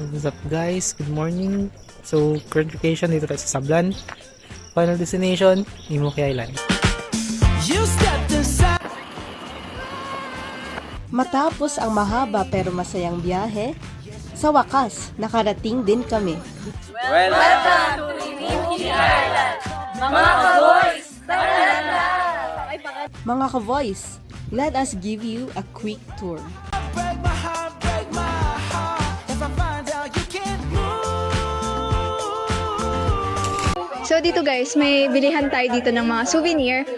What's up guys? Good morning. So, current location dito tayo sa Sablan. Final destination, Imuki Island. Matapos ang mahaba pero masayang biyahe, sa wakas, nakarating din kami. Welcome to Imuki Island! Mga ka-boys, tara na! Mga ka-voice, let us give you a quick tour. So dito guys, may bilihan tayo dito ng mga souvenir.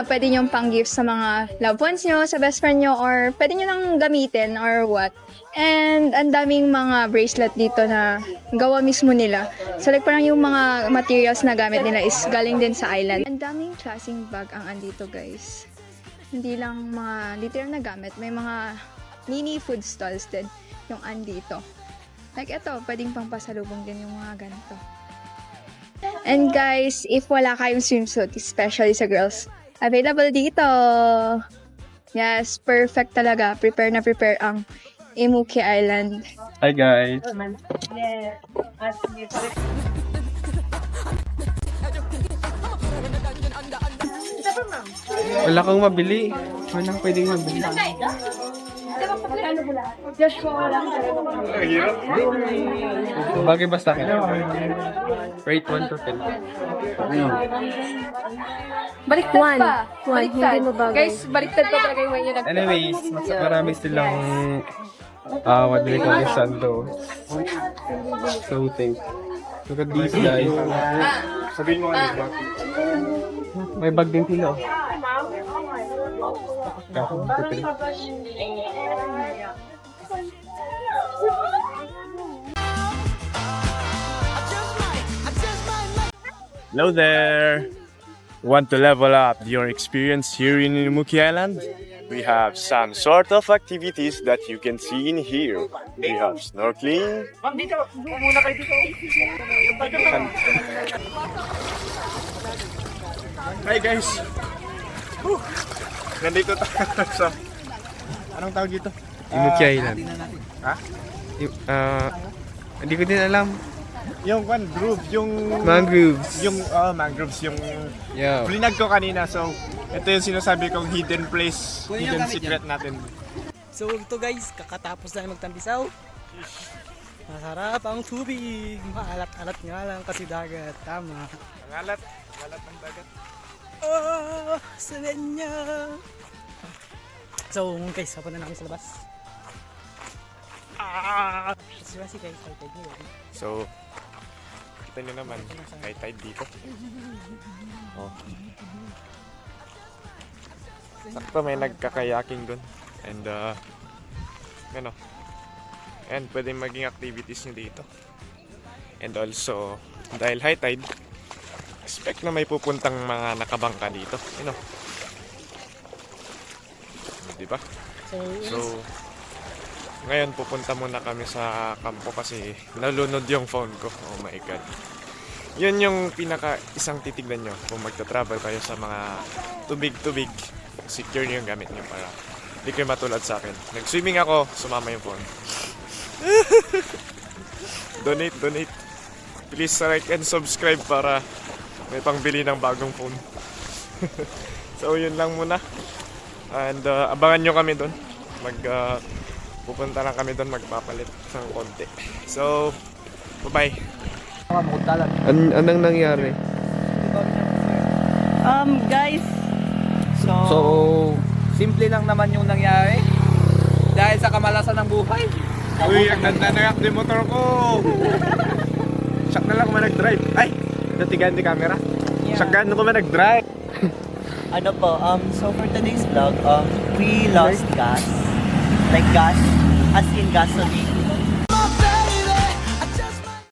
Pwede nyo pang gift sa mga loved ones nyo, sa best friend nyo, or pwede nyo lang gamitin or what. And ang daming mga bracelet dito na gawa mismo nila. So like parang yung mga materials na gamit nila is galing din sa island. Ang daming klaseng bag ang andito guys. Hindi lang mga literal na gamit, may mga mini food stalls din yung andito. Like ito, pwedeng pang pasalubong din yung mga ganito. And guys, if wala kayong swimsuit, especially sa girls, available dito. Yes, perfect talaga. Prepare na prepare ang Imuki Island. Hi guys! Wala kang mabili. Walang pwedeng mabili. Bagay basta ka. Rate 1 to 10. Baliktad pa. Baliktad. Guys, baliktad pa talaga yung way nyo Anyways, marami silang what do they call this sando. So think. Look at these guys. Sabihin mo ano bag. May bag din sila. Hello there! Want to level up your experience here in Imuki Island? We have some sort of activities that you can see in here. We have snorkeling. Hi guys! Nandito tayo sa... Anong tawag dito? Imuki Island. Ha? Hindi ko din alam. Yung mangrove, yung... Mangroves. Yung mangroves, yung... Yeah. Plinag ko kanina, so ito yung sinasabi kong hidden place, hidden secret natin. So, ito guys, kakatapos na magtambisaw. Masarap ang tubig. Maalat-alat nga lang kasi dagat. Tama. Ngalat ng dagat. Oh, Slovenia! So, guys, hapunta na kami sa labas. Si guys, excited niyo. So, kita nyo naman, high tide dito. Oh. Sakto may nagkakayaking dun. And, ano, and pwede maging activities nyo dito. And also, dahil high tide, expect na may pupuntang mga nakabangka dito. You know? Diba? So, ngayon pupunta muna kami sa kampo kasi nalunod yung phone ko. Oh my god. Yun yung pinaka isang titignan nyo kung magta-travel kayo sa mga tubig-tubig. Secure nyo yung gamit nyo para hindi kayo matulad sa akin. Nag-swimming ako, sumama yung phone. Donate. Please like and subscribe para may pangbili ng bagong phone. So yun lang muna. And abangan nyo kami doon. Pupunta lang kami doon magpapalit ng konti. So, bye-bye. Anong nangyari? Guys, so simple lang naman yung nangyari dahil sa kamalasan ng buhay. Uy, ang ganda na yung motor ko! Shock na lang kung nag-drive. Ay! Natigan di camera. Shock na kung nag-drive. Ano po, so for today's vlog, we lost gas. Like gas, as in gasoline.